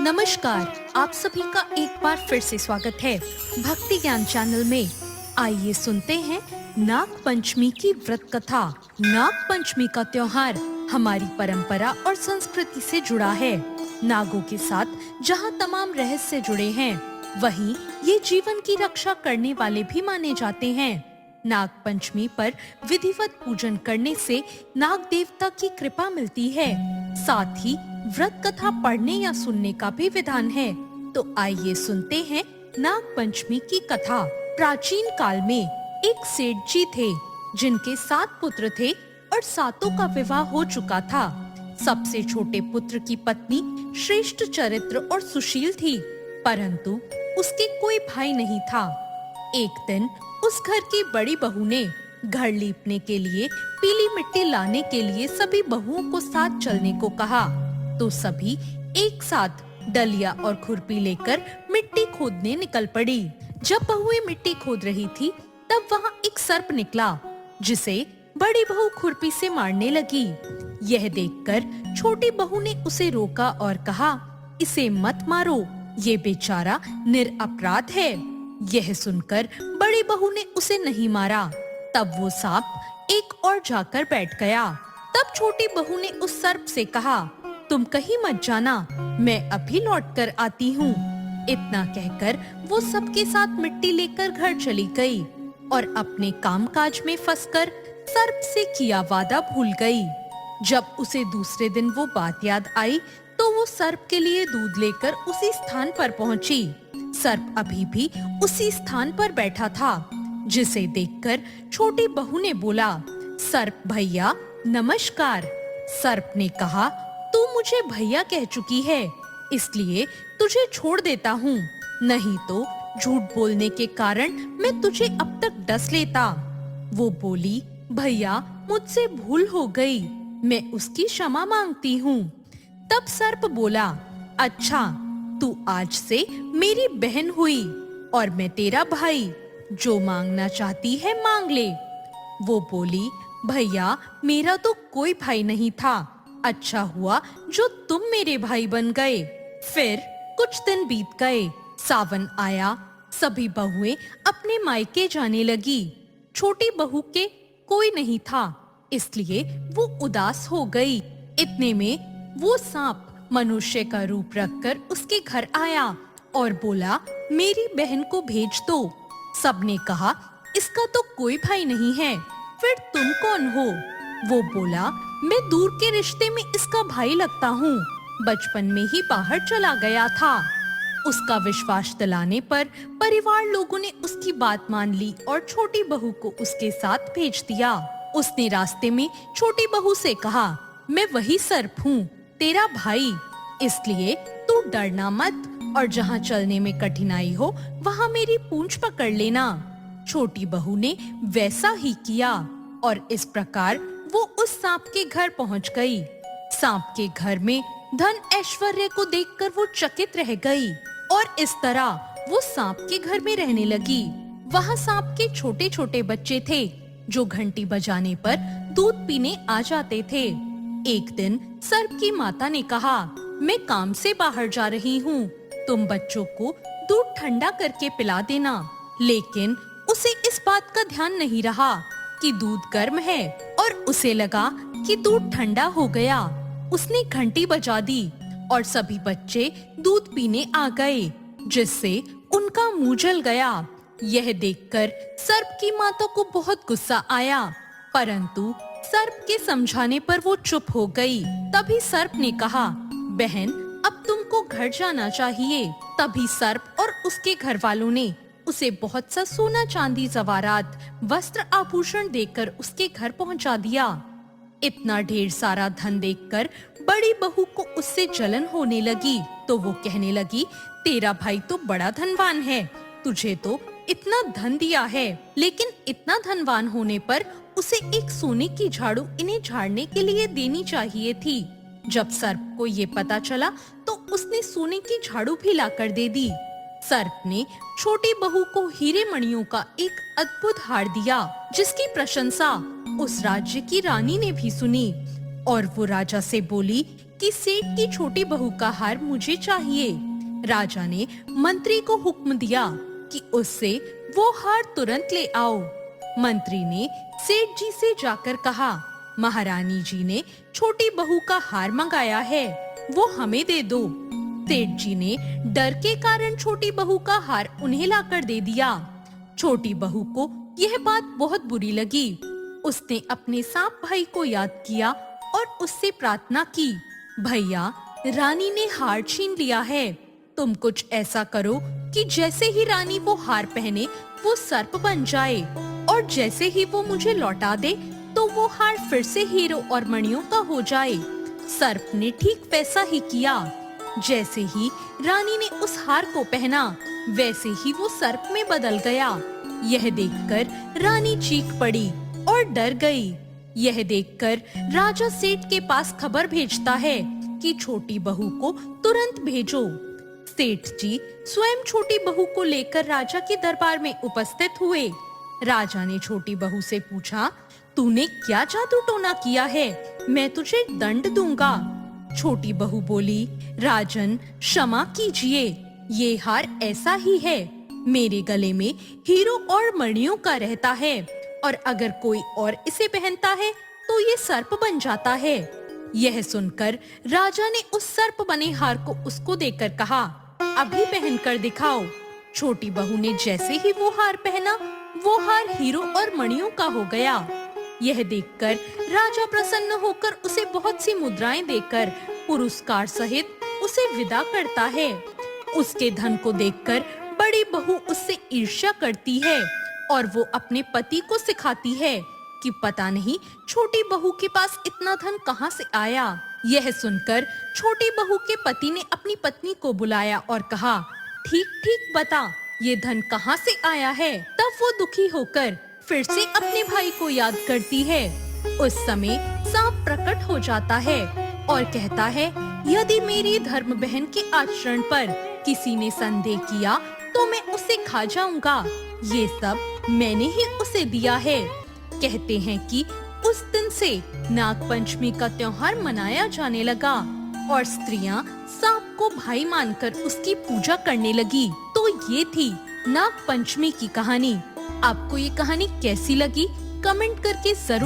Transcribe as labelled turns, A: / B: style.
A: नमस्कार, आप सभी का एक बार फिर से स्वागत है भक्ति ज्ञान चैनल में। आइए सुनते हैं नाग पंचमी की व्रत कथा। नाग पंचमी का त्योहार हमारी परंपरा और संस्कृति से जुड़ा है। नागों के साथ जहां तमाम रहस्य जुड़े हैं, वहीं ये जीवन की रक्षा करने वाले भी माने जाते हैं। नाग पंचमी पर विधिवत पूजन करने से नाग देवता की कृपा मिलती है। साथ ही व्रत कथा पढ़ने या सुनने का भी विधान है। तो आइए सुनते हैं नाग पंचमी की कथा। प्राचीन काल में एक सेठ जी थे जिनके 7 पुत्र थे और सातों का विवाह हो चुका था। सबसे छोटे पुत्र की पत्नी श्रेष्ठ चरित्र और सुशील थी, परंतु उसके कोई भाई नहीं था। एक दिन उस घर की बड़ी बहू ने घर लीपने के लिए पीली मिट्टी लाने के लिए सभी बहुओं को साथ चलने को कहा, तो सभी एक साथ डलिया और खुरपी लेकर मिट्टी खोदने निकल पड़ी। जब बहुएं मिट्टी खोद रही थी, तब वहाँ एक सर्प निकला, जिसे बड़ी बहू खुरपी से मारने लगी। यह देखकर छोटी बहू ने उसे रोका और कहा, इसे मत मारो, ये बेचारा निरपराध है। यह सुनकर बड़ी बहू ने उसे नहीं मारा। तब वो सांप एक और जाकर बैठ गया। तब छोटी बहू ने उस सर्प से कहा, तुम कहीं मत जाना, मैं अभी लौट कर आती हूँ। इतना कहकर वो सबके साथ मिट्टी लेकर घर चली गई और अपने कामकाज में फंसकर सर्प से किया वादा भूल गई। जब उसे दूसरे दिन वो बात याद आई, तो वो सर्प के लिए दूध लेकर उसी स्थान पर पहुंची। सर्प अभी भी उसी स्थान पर बैठा था, जिसे देखकर छोटी बहू ने बोला, सर्प भैया नमस्कार। सर्प ने कहा, तू मुझे भैया कह चुकी है, इसलिए तुझे छोड़ देता हूँ, नहीं तो झूठ बोलने के कारण मैं तुझे अब तक डस लेता। वो बोली, भैया मुझसे भूल हो गई, मैं उसकी क्षमा मांगती हूँ। तब सर्प बोला, अच्छा, तू आज से मेरी बहन हुई और मैं तेरा भाई, जो मांगना चाहती है मांग ले। वो बोली, भैया मेरा तो कोई भाई नहीं था, अच्छा हुआ जो तुम मेरे भाई बन गए। फिर कुछ दिन बीत गए, सावन आया, सभी बहुएं अपने मायके जाने लगी। छोटी बहू के कोई नहीं था, इसलिए वो उदास हो गई। इतने में वो सांप मनुष्य का रूप रखकर उसके घर आया और बोला, मेरी बहन को भेज दो। सबने कहा, इसका तो कोई भाई नहीं है, फिर तुम कौन हो? वो बोला, मैं दूर के रिश्ते में इसका भाई लगता हूँ, बचपन में ही बाहर चला गया था। उसका विश्वास दिलाने पर परिवार लोगों ने उसकी बात मान ली और छोटी बहू को उसके साथ भेज दिया। उसने रास्ते में छोटी बहू से कहा, मैं वही सर्प हूँ, तेरा भाई, इसलिए तू डरना मत और जहाँ चलने में कठिनाई हो वहाँ मेरी पूंछ पकड़ लेना। छोटी बहू ने वैसा ही किया और इस प्रकार वो उस सांप के घर पहुँच गई। सांप के घर में धन ऐश्वर्य को देखकर वो चकित रह गई और इस तरह वो सांप के घर में रहने लगी। वहाँ सांप के छोटे छोटे बच्चे थे, जो घंटी बजाने पर दूध पीने आ जाते थे। एक दिन सर्प की माता ने कहा, मैं काम से बाहर जा रही हूँ, तुम बच्चों को दूध ठंडा करके पिला देना। लेकिन उसे इस बात का ध्यान नहीं रहा कि दूध गर्म है और उसे लगा कि दूध ठंडा हो गया। उसने घंटी बजा दी और सभी बच्चे दूध पीने आ गए, जिससे उनका मुंह जल गया। यह देखकर सर्प की माता को बहुत गुस्सा आया, परंतु सर्प के समझाने पर वो चुप हो गई। तभी सर्प ने कहा, बहन अब तुमको घर जाना चाहिए। तभी सर्प और उसके घर वालों ने उसे बहुत सा सोना चांदी जवारात वस्त्र आभूषण देकर उसके घर पहुंचा दिया। इतना ढेर सारा धन देखकर बड़ी बहू को उससे जलन होने लगी, तो वो कहने लगी, तेरा भाई तो बड़ा धनवान है, तुझे तो इतना धन दिया है, लेकिन इतना धनवान होने पर उसे एक सोने की झाड़ू इन्हें झाड़ने के लिए देनी चाहिए थी। जब सर्प को ये पता चला, तो उसने सोने की झाड़ू भी लाकर दे दी। सर्प ने छोटी बहू को हीरे मणियों का एक अद्भुत हार दिया, जिसकी प्रशंसा उस राज्य की रानी ने भी सुनी और वो राजा से बोली, कि सेठ की छोटी बहू का हार मुझे चाहिए। राजा ने मंत्री को हुक्म दिया कि उससे वो हार तुरंत ले आओ। मंत्री ने सेठ जी से जाकर कहा, महारानी जी ने छोटी बहू का हार मंगाया है, वो हमें दे दो। सेठ जी ने डर के कारण छोटी बहू का हार उन्हें लाकर दे दिया। छोटी बहू को यह बात बहुत बुरी लगी। उसने अपने सांप भाई को याद किया और उससे प्रार्थना की, भैया, रानी ने हार छीन लिया है, तुम कुछ ऐसा करो कि जैसे ही रानी वो हार पहने वो सर्प बन जाए, और जैसे ही वो मुझे लौटा दे तो वो हार फिर से हीरो और मणियों का हो जाए। सर्प ने ठीक वैसा ही किया। जैसे ही रानी ने उस हार को पहना, वैसे ही वो सर्प में बदल गया। यह देखकर रानी चीख पड़ी और डर गई। यह देखकर राजा सेठ के पास खबर भेजता है कि छोटी बहू को तुरंत भेजो। सेठ जी स्वयं छोटी बहू को लेकर राजा के दरबार में उपस्थित हुए। राजा ने छोटी बहू से पूछा, तूने क्या जादू टोना किया है? मैं तुझे दंड दूंगा। छोटी बहू बोली, राजन, क्षमा कीजिए, ये हार ऐसा ही है, मेरे गले में हीरो और मणियों का रहता है, और अगर कोई और इसे पहनता है तो ये सर्प बन जाता है। यह सुनकर राजा ने उस सर्प बने हार को उसको देकर कहा, अभी पहनकर दिखाओ। छोटी बहू ने जैसे ही वो हार पहना, वो हार हीरो और मणियों का हो गया। यह देखकर राजा प्रसन्न होकर उसे बहुत सी मुद्राएं देकर पुरस्कार सहित उसे विदा करता है। उसके धन को देखकर बड़ी बहू उससे ईर्ष्या करती है और वो अपने पति को सिखाती है कि पता नहीं छोटी बहू के पास इतना धन कहाँ से आया। यह सुनकर छोटी बहू के पति ने अपनी पत्नी को बुलाया और कहा, ठीक ठीक बता, ये धन कहाँ से आया है। तब वो दुखी होकर फिर से अपने भाई को याद करती है। उस समय सांप प्रकट हो जाता है और कहता है, यदि मेरी धर्म बहन के आचरण पर किसी ने संदेह किया तो मैं उसे खा जाऊंगा। ये सब मैंने ही उसे दिया है। कहते हैं कि उस दिन से नाग पंचमी का त्योहार मनाया जाने लगा और स्त्रियां सांप को भाई मानकर उसकी पूजा करने लगी। तो ये थी नाग पंचमी की कहानी। आपको ये कहानी कैसी लगी? कमेंट करके जरूर